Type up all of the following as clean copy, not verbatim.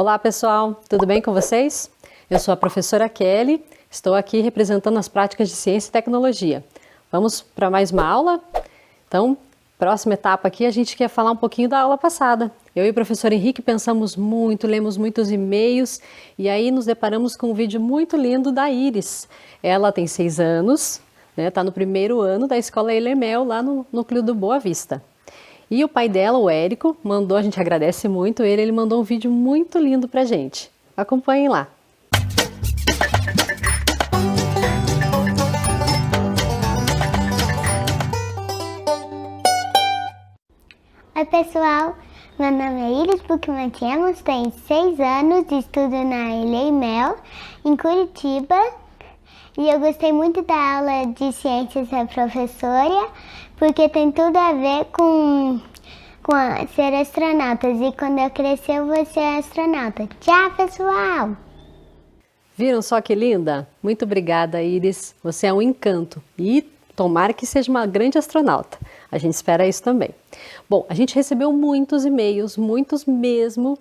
Olá pessoal, tudo bem com vocês? Eu sou a professora Kelly, estou aqui representando as práticas de ciência e tecnologia. Vamos para mais uma aula? Então, próxima etapa aqui a gente quer falar um pouquinho da aula passada. Eu e o professor Henrique pensamos muito, lemos muitos e-mails e aí nos deparamos com um vídeo muito lindo da Iris. Ela tem 6 anos, está no primeiro ano da escola Eilermel lá no núcleo do Boa Vista. E o pai dela, o Érico, mandou, a gente agradece muito ele mandou um vídeo muito lindo pra gente. Acompanhem lá. Oi pessoal, meu nome é Iris Buchmann-Temos, tenho 6 anos, estudo na Eilermel, em Curitiba. E eu gostei muito da aula de ciências da professora, porque tem tudo a ver com ser astronautas. E quando eu crescer, eu vou ser astronauta. Tchau, pessoal! Viram só que linda? Muito obrigada, Iris. Você é um encanto. E tomara que seja uma grande astronauta. A gente espera isso também. Bom, a gente recebeu muitos e-mails, muitos mesmo.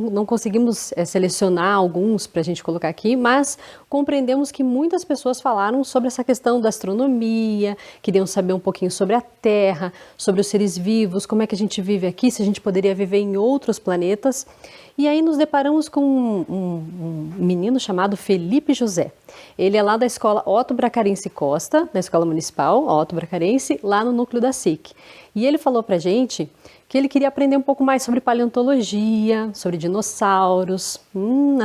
Não conseguimos selecionar alguns para a gente colocar aqui, mas compreendemos que muitas pessoas falaram sobre essa questão da astronomia, queriam saber um pouquinho sobre a Terra, sobre os seres vivos, como é que a gente vive aqui, se a gente poderia viver em outros planetas. E aí nos deparamos com um menino chamado Felipe José. Ele é lá da escola Otto Bracarense Costa, da escola municipal Otto Bracarense, lá no núcleo da SIC. E ele falou pra gente que ele queria aprender um pouco mais sobre paleontologia, sobre dinossauros.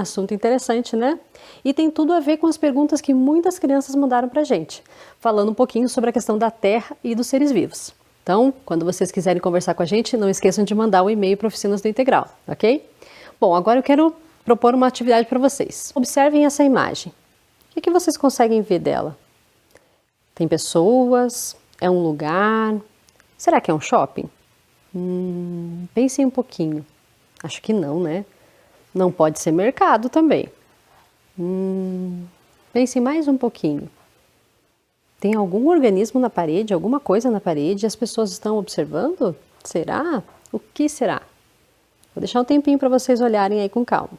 Assunto interessante, né? E tem tudo a ver com as perguntas que muitas crianças mandaram pra gente, falando um pouquinho sobre a questão da Terra e dos seres vivos. Então, quando vocês quiserem conversar com a gente, não esqueçam de mandar o e-mail para Oficinas do Integral, ok? Bom, agora eu quero propor uma atividade para vocês. Observem essa imagem. O que vocês conseguem ver dela? Tem pessoas? É um lugar? Será que é um shopping? Pensem um pouquinho. Acho que não, né? Não pode ser mercado também. Pensem mais um pouquinho. Tem algum organismo na parede, alguma coisa na parede e as pessoas estão observando? Será? O que será? Vou deixar um tempinho para vocês olharem aí com calma.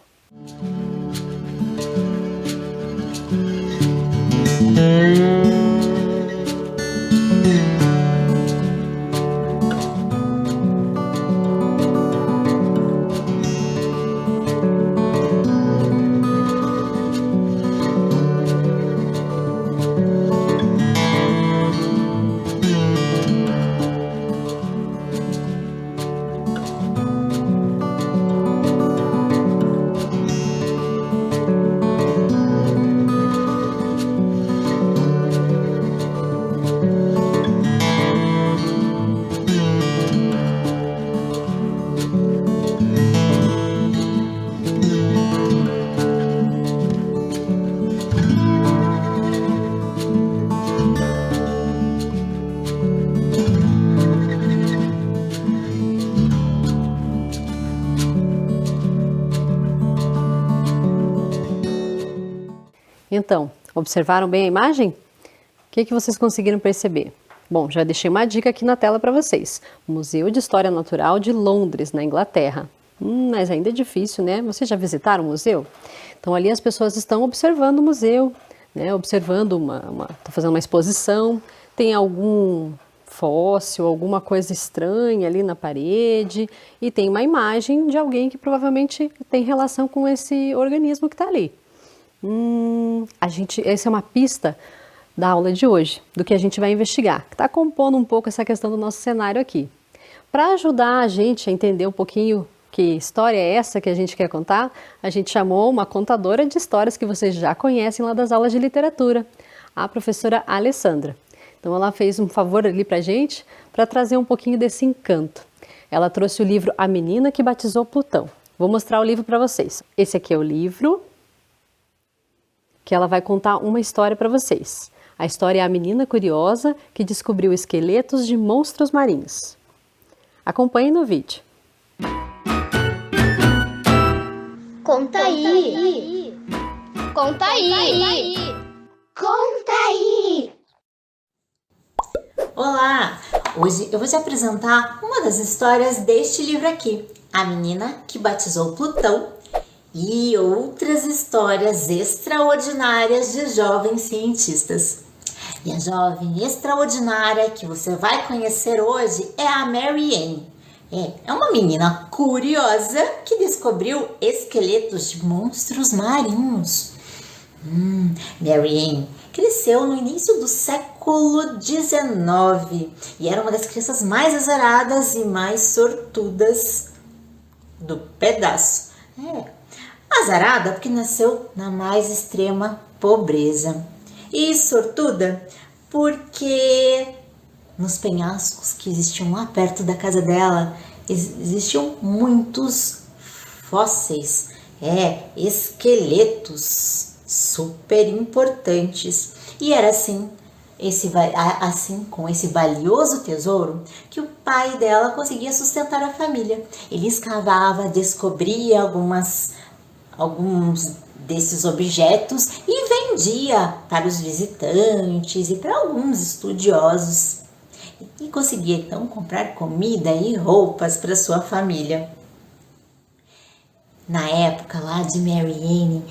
Então, observaram bem a imagem? O que vocês conseguiram perceber? Bom, já deixei uma dica aqui na tela para vocês. Museu de História Natural de Londres, na Inglaterra. Mas ainda é difícil, né? Vocês já visitaram o museu? Então ali as pessoas estão observando o museu, né? Observando estão fazendo uma exposição, tem algum fóssil, alguma coisa estranha ali na parede e tem uma imagem de alguém que provavelmente tem relação com esse organismo que está ali. Essa é uma pista da aula de hoje, do que a gente vai investigar, que está compondo um pouco essa questão do nosso cenário aqui. Para ajudar a gente a entender um pouquinho que história é essa que a gente quer contar, a gente chamou uma contadora de histórias que vocês já conhecem lá das aulas de literatura, a professora Alessandra. Então ela fez um favor ali para a gente, para trazer um pouquinho desse encanto. Ela trouxe o livro A Menina que Batizou Plutão. Vou mostrar o livro para vocês. Esse aqui é o livro que ela vai contar uma história para vocês. A história é a menina curiosa que descobriu esqueletos de monstros marinhos. Acompanhem no vídeo. Conta aí! Conta aí! Conta aí! Olá! Hoje eu vou te apresentar uma das histórias deste livro aqui, A Menina que Batizou Plutão, e outras histórias extraordinárias de jovens cientistas. E a jovem extraordinária que você vai conhecer hoje é a Mary Ann. É uma menina curiosa que descobriu esqueletos de monstros marinhos. Mary Ann cresceu no início do século XIX e era uma das crianças mais azaradas e mais sortudas do pedaço. Azarada porque nasceu na mais extrema pobreza. E sortuda porque nos penhascos que existiam lá perto da casa dela existiam muitos fósseis, esqueletos super importantes. E era assim, com esse valioso tesouro, que o pai dela conseguia sustentar a família. Ele escavava, descobria alguns desses objetos e vendia para os visitantes e para alguns estudiosos. E conseguia então comprar comida e roupas para sua família. Na época lá de Mary Ann,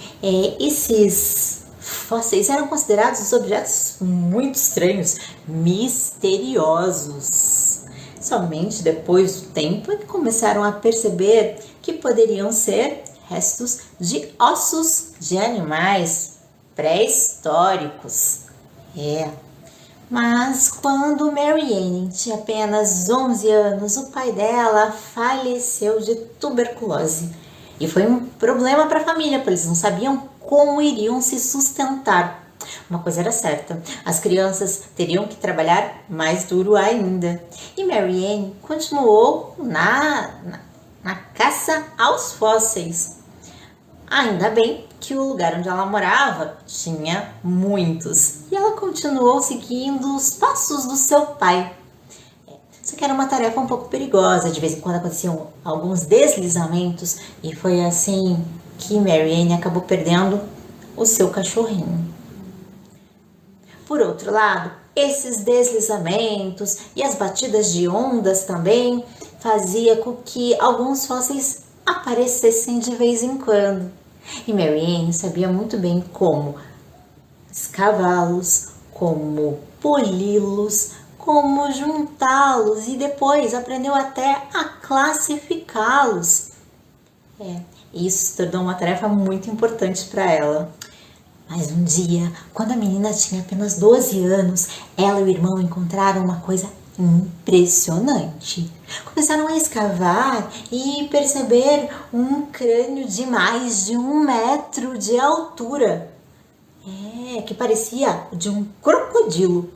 esses fósseis eram considerados objetos muito estranhos, misteriosos. Somente depois do tempo é que começaram a perceber que poderiam ser restos de ossos de animais pré-históricos. Mas quando Mary Ann tinha apenas 11 anos, o pai dela faleceu de tuberculose. E foi um problema para a família, porque eles não sabiam como iriam se sustentar. Uma coisa era certa, as crianças teriam que trabalhar mais duro ainda. E Mary Ann continuou na caça aos fósseis. Ainda bem que o lugar onde ela morava tinha muitos. E ela continuou seguindo os passos do seu pai. Só que era uma tarefa um pouco perigosa, de vez em quando aconteciam alguns deslizamentos e foi assim que Mary Ann acabou perdendo o seu cachorrinho. Por outro lado, esses deslizamentos e as batidas de ondas também fazia com que alguns fósseis aparecessem de vez em quando. E Mary Ann sabia muito bem como escavá-los, como poli-los, como juntá-los e depois aprendeu até a classificá-los. Isso se tornou uma tarefa muito importante para ela. Mas um dia, quando a menina tinha apenas 12 anos, ela e o irmão encontraram uma coisa impressionante. Começaram a escavar e perceber um crânio de mais de 1 metro de altura. Que parecia de um crocodilo.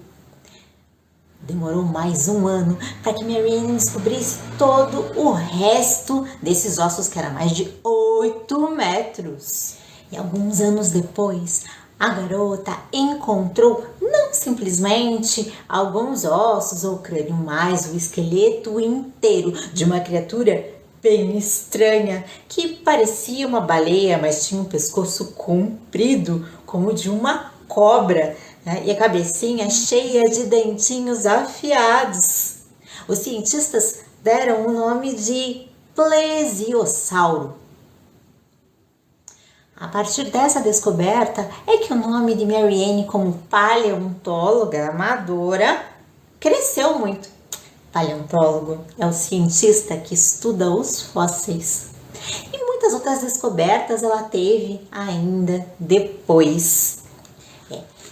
Demorou mais 1 ano para que Mary Ann descobrisse todo o resto desses ossos, que era mais de 8 metros. E alguns anos depois, a garota encontrou não simplesmente alguns ossos ou crânio, mas o esqueleto inteiro de uma criatura bem estranha, que parecia uma baleia, mas tinha um pescoço comprido, como o de uma cobra, e a cabecinha cheia de dentinhos afiados. Os cientistas deram o nome de plesiosauro. A partir dessa descoberta é que o nome de Mary Ann como paleontóloga amadora cresceu muito. Paleontólogo é o cientista que estuda os fósseis. E muitas outras descobertas ela teve ainda depois.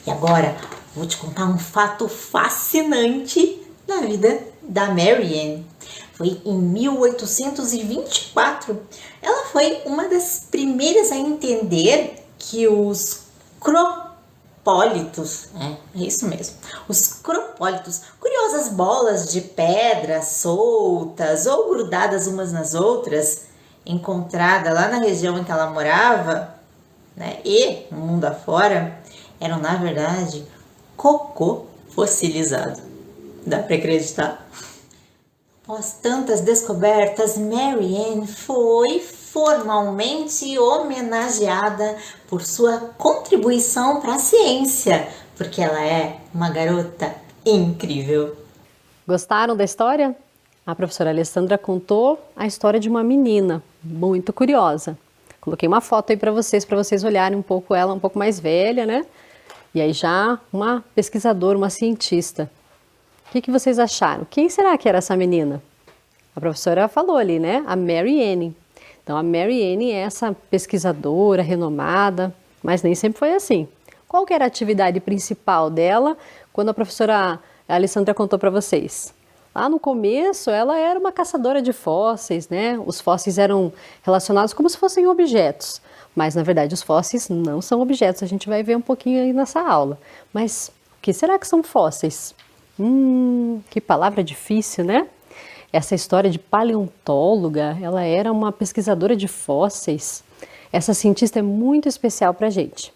E agora vou te contar um fato fascinante da vida da Mary Ann. Foi em 1824. Ela foi uma das primeiras a entender que os cropólitos, é isso mesmo, os cropólitos, curiosas bolas de pedra soltas ou grudadas umas nas outras, encontrada lá na região em que ela morava, e no mundo afora, eram na verdade cocô fossilizado. Dá para acreditar? Após tantas descobertas, Mary Ann foi formalmente homenageada por sua contribuição para a ciência, porque ela é uma garota incrível. Gostaram da história? A professora Alessandra contou a história de uma menina muito curiosa. Coloquei uma foto aí para vocês olharem um pouco ela, um pouco mais velha, né? E aí já uma pesquisadora, uma cientista. O que vocês acharam? Quem será que era essa menina? A professora falou ali, né? A Mary Anning. Então, a Mary Anning é essa pesquisadora renomada, mas nem sempre foi assim. Qual que era a atividade principal dela quando a professora Alessandra contou para vocês? Lá no começo, ela era uma caçadora de fósseis, né? Os fósseis eram relacionados como se fossem objetos, mas na verdade os fósseis não são objetos, a gente vai ver um pouquinho aí nessa aula. Mas o que será que são fósseis? Que palavra difícil, né? Essa história de paleontóloga, ela era uma pesquisadora de fósseis. Essa cientista é muito especial para a gente.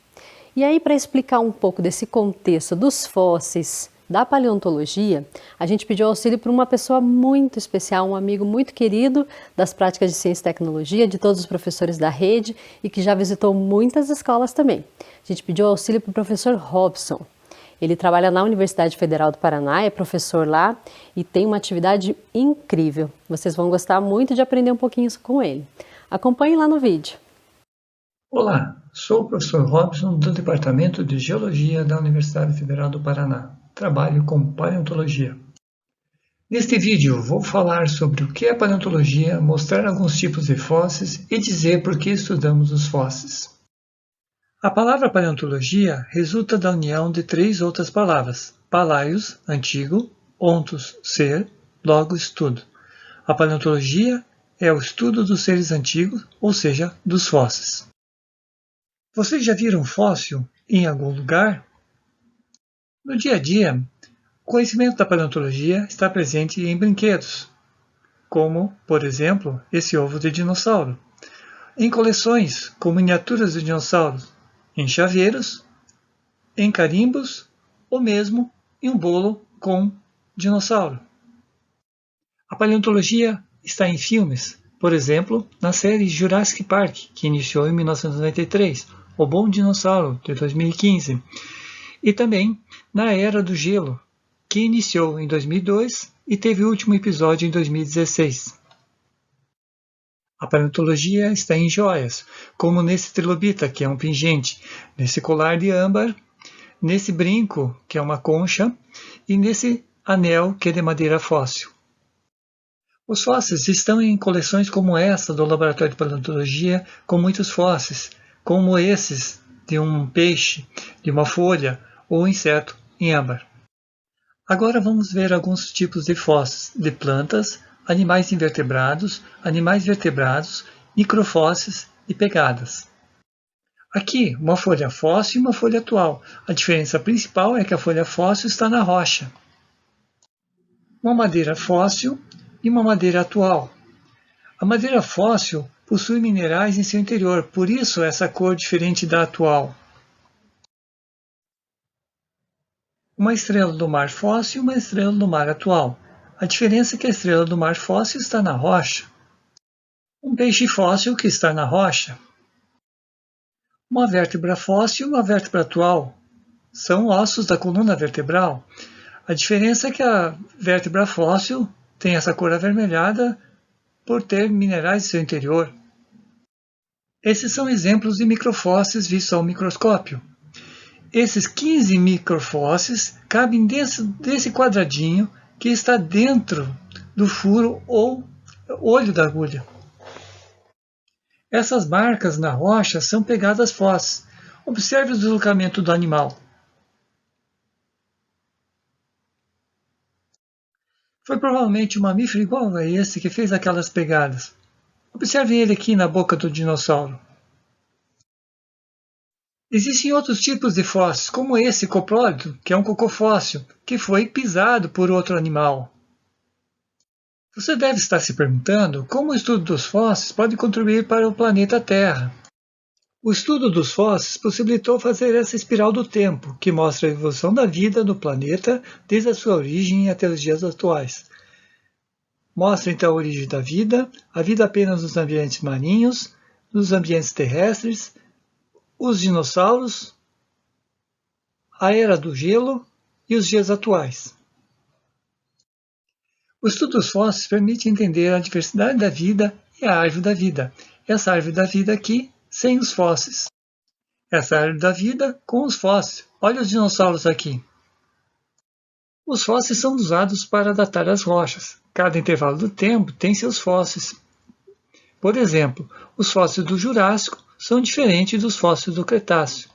E aí, para explicar um pouco desse contexto dos fósseis, da paleontologia, a gente pediu auxílio para uma pessoa muito especial, um amigo muito querido das práticas de ciência e tecnologia, de todos os professores da rede e que já visitou muitas escolas também. A gente pediu auxílio para o professor Robson. Ele trabalha na Universidade Federal do Paraná, é professor lá e tem uma atividade incrível. Vocês vão gostar muito de aprender um pouquinho isso com ele. Acompanhem lá no vídeo. Olá, sou o professor Robson do Departamento de Geologia da Universidade Federal do Paraná. Trabalho com paleontologia. Neste vídeo vou falar sobre o que é paleontologia, mostrar alguns tipos de fósseis e dizer por que estudamos os fósseis. A palavra paleontologia resulta da união de três outras palavras: palaios, antigo, ontos, ser, logos, tudo. A paleontologia é o estudo dos seres antigos, ou seja, dos fósseis. Vocês já viram um fóssil em algum lugar? No dia a dia, o conhecimento da paleontologia está presente em brinquedos, como, por exemplo, esse ovo de dinossauro, em coleções com miniaturas de dinossauros, em chaveiros, em carimbos ou mesmo em um bolo com dinossauro. A paleontologia está em filmes, por exemplo, na série Jurassic Park, que iniciou em 1993, O Bom Dinossauro, de 2015, e também na Era do Gelo, que iniciou em 2002 e teve o último episódio em 2016. A paleontologia está em joias, como nesse trilobita, que é um pingente, nesse colar de âmbar, nesse brinco, que é uma concha, e nesse anel, que é de madeira fóssil. Os fósseis estão em coleções como essa do Laboratório de Paleontologia, com muitos fósseis, como esses de um peixe, de uma folha ou inseto em âmbar. Agora vamos ver alguns tipos de fósseis de plantas, animais invertebrados, animais vertebrados, microfósseis e pegadas. Aqui, uma folha fóssil e uma folha atual. A diferença principal é que a folha fóssil está na rocha. Uma madeira fóssil e uma madeira atual. A madeira fóssil possui minerais em seu interior, por isso essa cor diferente da atual. Uma estrela do mar fóssil e uma estrela do mar atual. A diferença é que a estrela do mar fóssil está na rocha. Um peixe fóssil que está na rocha. Uma vértebra fóssil e uma vértebra atual. São ossos da coluna vertebral. A diferença é que a vértebra fóssil tem essa cor avermelhada por ter minerais em seu interior. Esses são exemplos de microfósseis vistos ao microscópio. Esses 15 microfósseis cabem desse quadradinho que está dentro do furo ou olho da agulha. Essas marcas na rocha são pegadas fósseis. Observe o deslocamento do animal. Foi provavelmente um mamífero igual a esse que fez aquelas pegadas. Observe ele aqui na boca do dinossauro. Existem outros tipos de fósseis, como esse coprólido, que é um cocofóssil, que foi pisado por outro animal. Você deve estar se perguntando como o estudo dos fósseis pode contribuir para o planeta Terra. O estudo dos fósseis possibilitou fazer essa espiral do tempo, que mostra a evolução da vida no planeta desde a sua origem até os dias atuais. Mostra então a origem da vida, a vida apenas nos ambientes marinhos, nos ambientes terrestres, os dinossauros, a Era do Gelo e os dias atuais. O estudo dos fósseis permite entender a diversidade da vida e a árvore da vida. Essa árvore da vida aqui sem os fósseis. Essa área da vida com os fósseis. Olha os dinossauros aqui. Os fósseis são usados para datar as rochas. Cada intervalo do tempo tem seus fósseis. Por exemplo, os fósseis do Jurássico são diferentes dos fósseis do Cretáceo.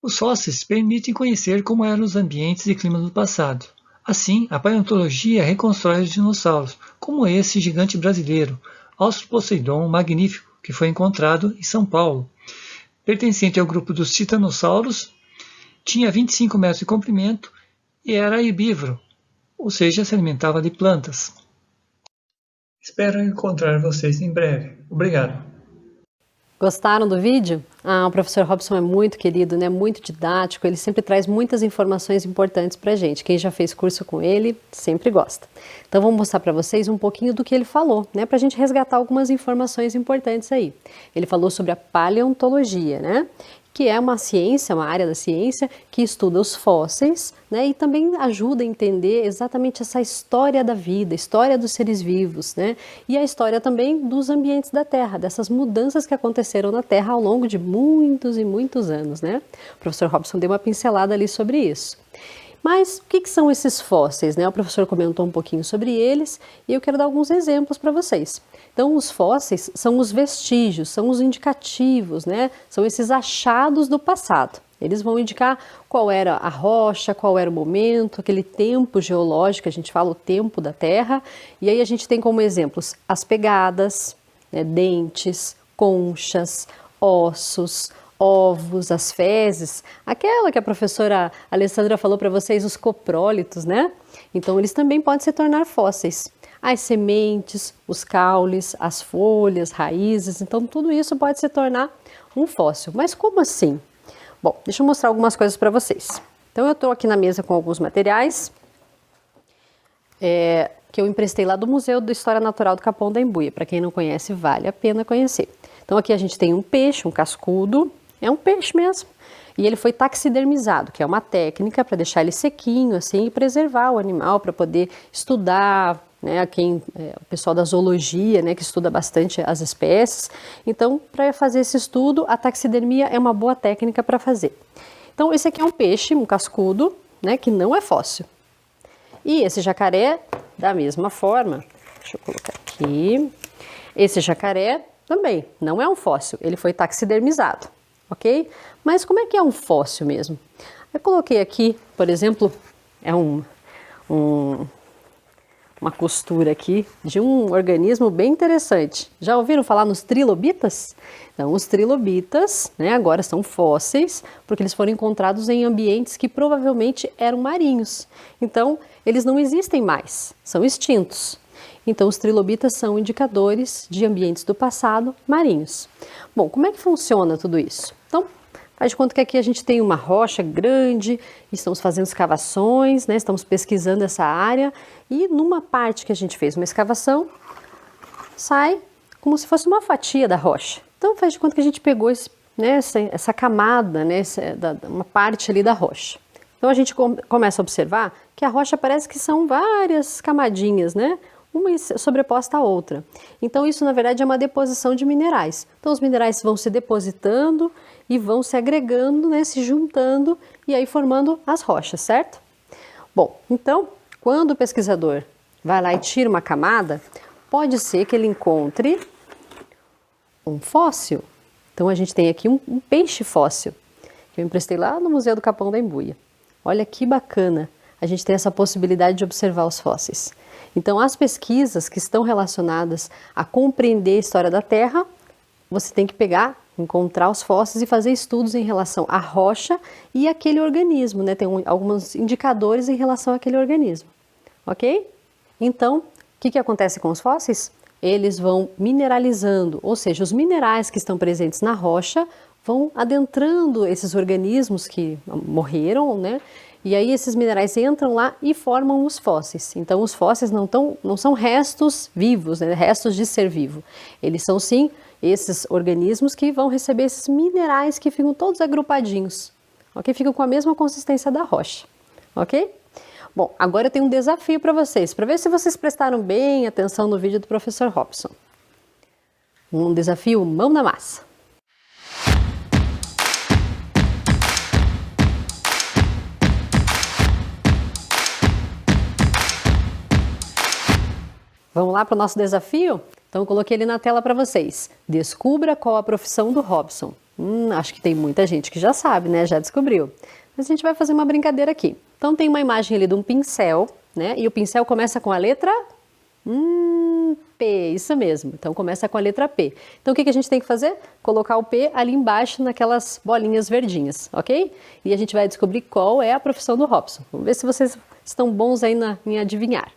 Os fósseis permitem conhecer como eram os ambientes e climas do passado. Assim, a paleontologia reconstrói os dinossauros, como esse gigante brasileiro, Australoposeidon magnífico, que foi encontrado em São Paulo. Pertencente ao grupo dos titanossauros, tinha 25 metros de comprimento e era herbívoro, ou seja, se alimentava de plantas. Espero encontrar vocês em breve. Obrigado. Gostaram do vídeo? O professor Robson é muito querido, né? Muito didático, ele sempre traz muitas informações importantes pra gente. Quem já fez curso com ele, sempre gosta. Então vamos mostrar para vocês um pouquinho do que ele falou, né? Pra gente resgatar algumas informações importantes aí. Ele falou sobre a paleontologia, né? Que é uma ciência, uma área da ciência que estuda os fósseis, né, e também ajuda a entender exatamente essa história da vida, história dos seres vivos, né, e a história também dos ambientes da Terra, dessas mudanças que aconteceram na Terra ao longo de muitos e muitos anos, né. O professor Robson deu uma pincelada ali sobre isso. Mas o que são esses fósseis, né? O professor comentou um pouquinho sobre eles e eu quero dar alguns exemplos para vocês. Então, os fósseis são os vestígios, são os indicativos, né? São esses achados do passado. Eles vão indicar qual era a rocha, qual era o momento, aquele tempo geológico, a gente fala o tempo da Terra. E aí a gente tem como exemplos as pegadas, né? Dentes, conchas, ossos, ovos, as fezes, aquela que a professora Alessandra falou para vocês, os coprólitos, né? Então eles também podem se tornar fósseis. As sementes, os caules, as folhas, raízes, então tudo isso pode se tornar um fóssil. Mas como assim? Bom, deixa eu mostrar algumas coisas para vocês. Então eu estou aqui na mesa com alguns materiais que eu emprestei lá do Museu da História Natural do Capão da Embuia. Para quem não conhece, vale a pena conhecer. Então aqui a gente tem um peixe, um cascudo, é um peixe mesmo. E ele foi taxidermizado, que é uma técnica para deixar ele sequinho assim e preservar o animal para poder estudar, né, o pessoal da zoologia, né, que estuda bastante as espécies. Então, para fazer esse estudo, a taxidermia é uma boa técnica para fazer. Então, esse aqui é um peixe, um cascudo, né, que não é fóssil. E esse jacaré, da mesma forma, deixa eu colocar aqui, esse jacaré também não é um fóssil, ele foi taxidermizado, ok? Mas como é que é um fóssil mesmo? Eu coloquei aqui, por exemplo, uma costura aqui de um organismo bem interessante. Já ouviram falar nos trilobitas? Então, os trilobitas, né, agora são fósseis, porque eles foram encontrados em ambientes que provavelmente eram marinhos. Então, eles não existem mais, são extintos. Então, os trilobitas são indicadores de ambientes do passado marinhos. Bom, como é que funciona tudo isso? Então, faz de conta que aqui a gente tem uma rocha grande, estamos fazendo escavações, né? Estamos pesquisando essa área e numa parte que a gente fez uma escavação, sai como se fosse uma fatia da rocha. Então faz de conta que a gente pegou essa camada, né? Uma parte ali da rocha. Então a gente começa a observar que a rocha parece que são várias camadinhas, né? Uma sobreposta à outra. Então isso na verdade é uma deposição de minerais. Então os minerais vão se depositando e vão se agregando, né, se juntando e aí formando as rochas, certo? Bom, então quando o pesquisador vai lá e tira uma camada, pode ser que ele encontre um fóssil. Então a gente tem aqui um peixe fóssil, que eu emprestei lá no Museu do Capão da Embuia. Olha que bacana, a gente tem essa possibilidade de observar os fósseis. Então as pesquisas que estão relacionadas a compreender a história da Terra, você tem que encontrar os fósseis e fazer estudos em relação à rocha e aquele organismo, né? Tem alguns indicadores em relação àquele organismo, ok? Então, o que acontece com os fósseis? Eles vão mineralizando, ou seja, os minerais que estão presentes na rocha vão adentrando esses organismos que morreram, né? E aí esses minerais entram lá e formam os fósseis. Então os fósseis não são restos vivos, né? Restos de ser vivo. Eles são sim esses organismos que vão receber esses minerais que ficam todos agrupadinhos, ok? Ficam com a mesma consistência da rocha, ok? Bom, agora eu tenho um desafio para vocês, para ver se vocês prestaram bem atenção no vídeo do professor Robson. Um desafio mão na massa. Vamos lá para o nosso desafio? Então eu coloquei ele na tela para vocês. Descubra qual a profissão do Robson. Acho que tem muita gente que já sabe, né? Já descobriu. Mas a gente vai fazer uma brincadeira aqui. Então tem uma imagem ali de um pincel, né? E o pincel começa com a letra P, isso mesmo. Então começa com a letra P. Então o que a gente tem que fazer? Colocar o P ali embaixo naquelas bolinhas verdinhas, ok? E a gente vai descobrir qual é a profissão do Robson. Vamos ver se vocês estão bons aí em adivinhar.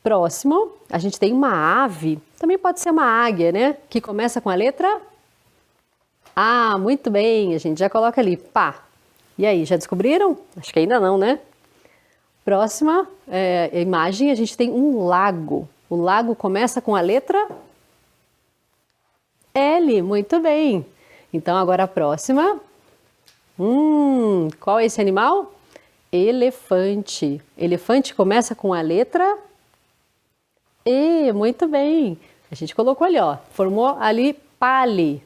Próximo, a gente tem uma ave, também pode ser uma águia, né? Que começa com a letra A, muito bem, a gente já coloca ali, pá. E aí, já descobriram? Acho que ainda não, né? Próxima imagem, a gente tem um lago. O lago começa com a letra L, muito bem. Então, agora a próxima. Qual é esse animal? Elefante. Elefante começa com a letra E, muito bem. A gente colocou ali, ó, formou ali pali.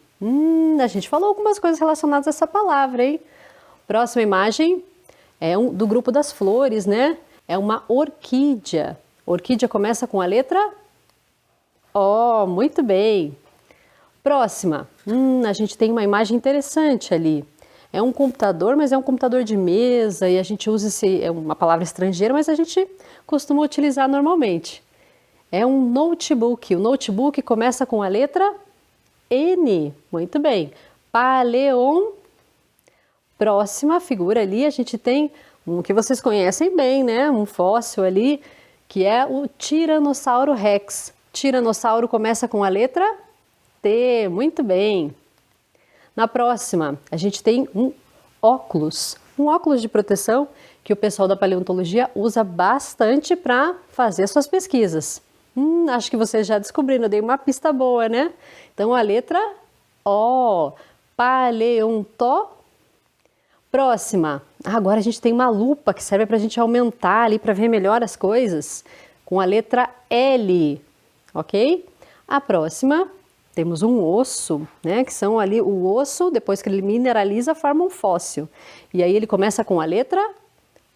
A gente falou algumas coisas relacionadas a essa palavra, hein? Próxima imagem é do grupo das flores, né? É uma orquídea. Orquídea começa com a letra O, muito bem. Próxima, a gente tem uma imagem interessante ali. É um computador, mas é um computador de mesa e a gente usa é uma palavra estrangeira, mas a gente costuma utilizar normalmente. É um notebook. O notebook começa com a letra N. Muito bem. Paleon. Próxima figura ali, a gente tem um que vocês conhecem bem, né? Um fóssil ali, que é o Tiranossauro Rex. Tiranossauro começa com a letra T. Muito bem. Na próxima, a gente tem um óculos. Um óculos de proteção que o pessoal da paleontologia usa bastante para fazer suas pesquisas. Acho que vocês já descobriram, eu dei uma pista boa, né? Então, a letra O, paleonto. Próxima, agora a gente tem uma lupa que serve para a gente aumentar ali, para ver melhor as coisas, com a letra L, ok? A próxima, temos um osso, né? Que são ali o osso, depois que ele mineraliza, forma um fóssil. E aí ele começa com a letra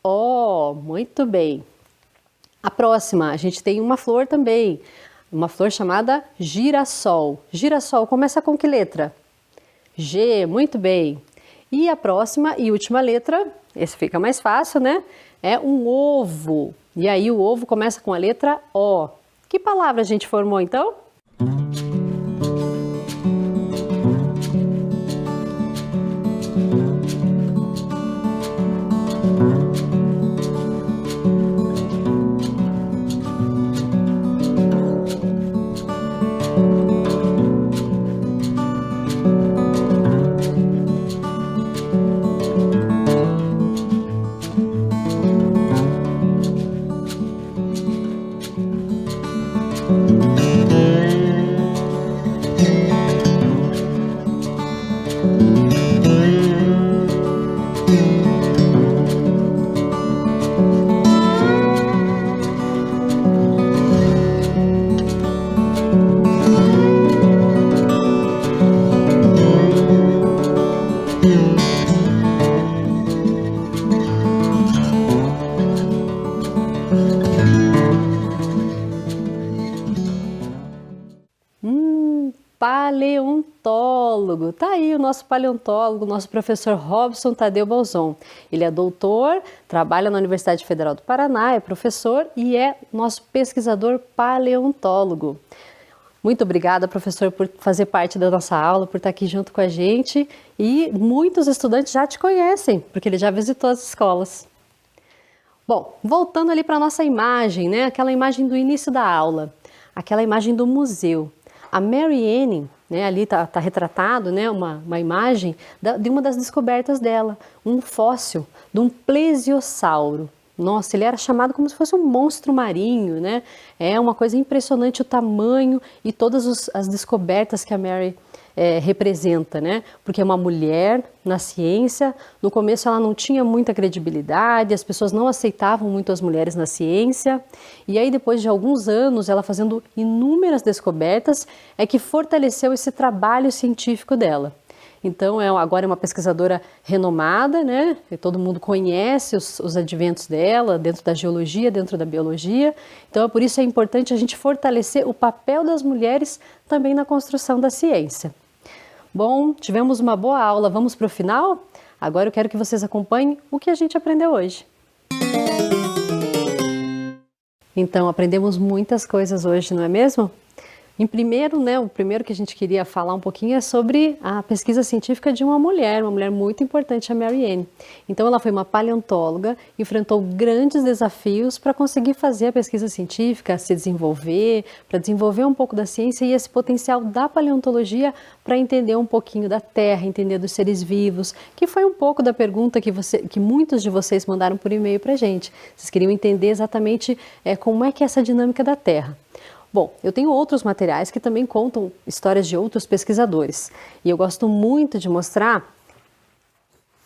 O, muito bem. A próxima, a gente tem uma flor também, uma flor chamada girassol. Girassol começa com que letra? G, muito bem. E a próxima e última letra, esse fica mais fácil, né? É um ovo. E aí o ovo começa com a letra O. Que palavra a gente formou então? Paleontólogo. Tá aí o nosso paleontólogo, nosso professor Robson Tadeu Balzon. Ele é doutor, trabalha na Universidade Federal do Paraná, é professor e é nosso pesquisador paleontólogo. Muito obrigada, professor, por fazer parte da nossa aula, por estar aqui junto com a gente. E muitos estudantes já te conhecem, porque ele já visitou as escolas. Bom, voltando ali para a nossa imagem, né? Aquela imagem do início da aula, aquela imagem do museu. A Mary Anning, né, ali está retratado, né, uma imagem de uma das descobertas dela, um fóssil de um plesiosauro. Nossa, ele era chamado como se fosse um monstro marinho, né? É uma coisa impressionante o tamanho e todas as descobertas que a Mary representa, né? Porque é uma mulher na ciência. No começo ela não tinha muita credibilidade, as pessoas não aceitavam muito as mulheres na ciência. E aí depois de alguns anos, ela fazendo inúmeras descobertas, é que fortaleceu esse trabalho científico dela. Então, agora é uma pesquisadora renomada, né? E todo mundo conhece os adventos dela, dentro da geologia, dentro da biologia. Então, por isso é importante a gente fortalecer o papel das mulheres também na construção da ciência. Bom, tivemos uma boa aula, vamos para o final? Agora eu quero que vocês acompanhem o que a gente aprendeu hoje. Então, aprendemos muitas coisas hoje, não é mesmo? Em primeiro, o primeiro que a gente queria falar um pouquinho é sobre a pesquisa científica de uma mulher muito importante, a Mary Ann. Então, ela foi uma paleontóloga, enfrentou grandes desafios para conseguir fazer a pesquisa científica, se desenvolver, para desenvolver um pouco da ciência e esse potencial da paleontologia para entender um pouquinho da Terra, entender dos seres vivos, que foi um pouco da pergunta que muitos de vocês mandaram por e-mail para a gente. Vocês queriam entender exatamente como é que é essa dinâmica da Terra. Bom, eu tenho outros materiais que também contam histórias de outros pesquisadores. E eu gosto muito de mostrar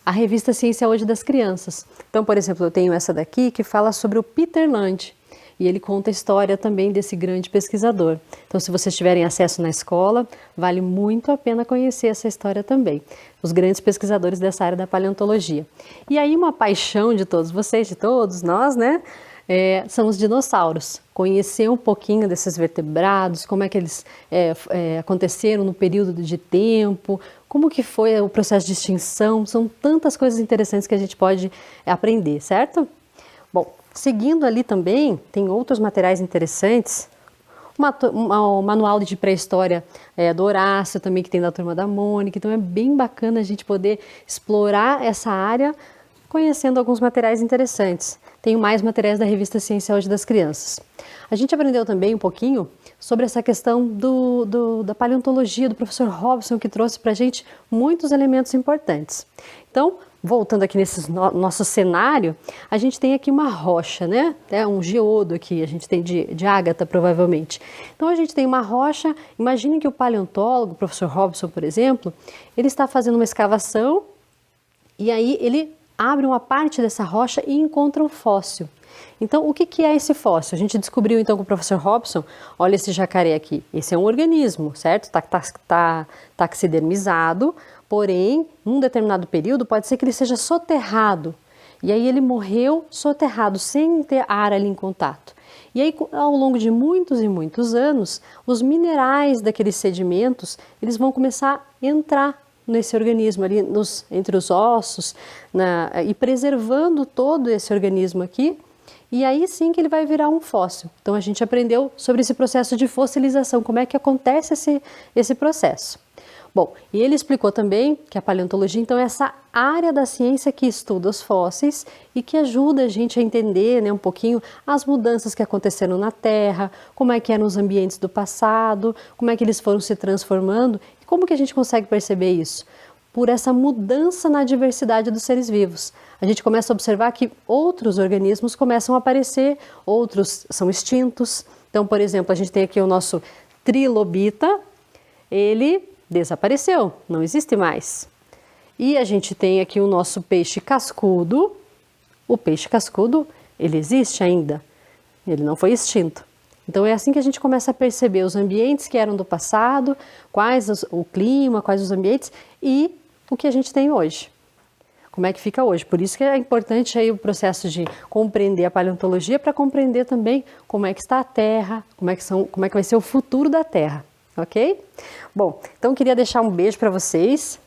a revista Ciência Hoje das Crianças. Então, por exemplo, eu tenho essa daqui que fala sobre o Peter Land. E ele conta a história também desse grande pesquisador. Então, se vocês tiverem acesso na escola, vale muito a pena conhecer essa história também. Os grandes pesquisadores dessa área da paleontologia. E aí, uma paixão de todos vocês, de todos nós, né? São os dinossauros. Conhecer um pouquinho desses vertebrados, como é que eles aconteceram no período de tempo, como que foi o processo de extinção, são tantas coisas interessantes que a gente pode aprender, certo? Bom, seguindo ali também, tem outros materiais interessantes, o manual de pré-história do Horácio também, que tem da Turma da Mônica, então é bem bacana a gente poder explorar essa área conhecendo alguns materiais interessantes. Tenho mais materiais da revista Ciência Hoje das Crianças. A gente aprendeu também um pouquinho sobre essa questão da paleontologia, do professor Robson, que trouxe para a gente muitos elementos importantes. Então, voltando aqui nesse nosso cenário, a gente tem aqui uma rocha, né? Um geodo aqui, a gente tem de ágata, provavelmente. Então, a gente tem uma rocha, imaginem que o paleontólogo, o professor Robson, por exemplo, ele está fazendo uma escavação e aí ele abre uma parte dessa rocha e encontra um fóssil. Então, o que é esse fóssil? A gente descobriu então com o professor Robson, olha esse jacaré aqui, esse é um organismo, certo? Tá taxidermizado, porém, num determinado período pode ser que ele seja soterrado. E aí ele morreu soterrado, sem ter ar ali em contato. E aí, ao longo de muitos e muitos anos, os minerais daqueles sedimentos, eles vão começar a entrar nesse organismo ali, entre os ossos, e preservando todo esse organismo aqui, e aí sim que ele vai virar um fóssil. Então a gente aprendeu sobre esse processo de fossilização, como é que acontece esse processo. Bom, e ele explicou também que a paleontologia, então, é essa área da ciência que estuda os fósseis e que ajuda a gente a entender, né, um pouquinho as mudanças que aconteceram na Terra, como é que eram os ambientes do passado, como é que eles foram se transformando. E como que a gente consegue perceber isso? Por essa mudança na diversidade dos seres vivos. A gente começa a observar que outros organismos começam a aparecer, outros são extintos. Então, por exemplo, a gente tem aqui o nosso trilobita, ele desapareceu, não existe mais. E a gente tem aqui o nosso peixe cascudo. O peixe cascudo, ele existe ainda, ele não foi extinto. Então é assim que a gente começa a perceber os ambientes que eram do passado, o clima, quais os ambientes e o que a gente tem hoje. Como é que fica hoje? Por isso que é importante aí o processo de compreender a paleontologia para compreender também como é que está a Terra, como é que vai ser o futuro da Terra. Ok? Bom, então queria deixar um beijo para vocês.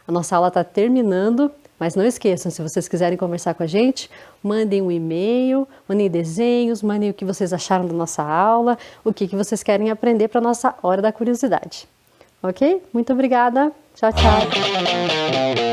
A nossa aula está terminando, mas não esqueçam, se vocês quiserem conversar com a gente, mandem um e-mail, mandem desenhos, mandem o que vocês acharam da nossa aula, o que vocês querem aprender para a nossa Hora da Curiosidade. Ok? Muito obrigada. Tchau, tchau.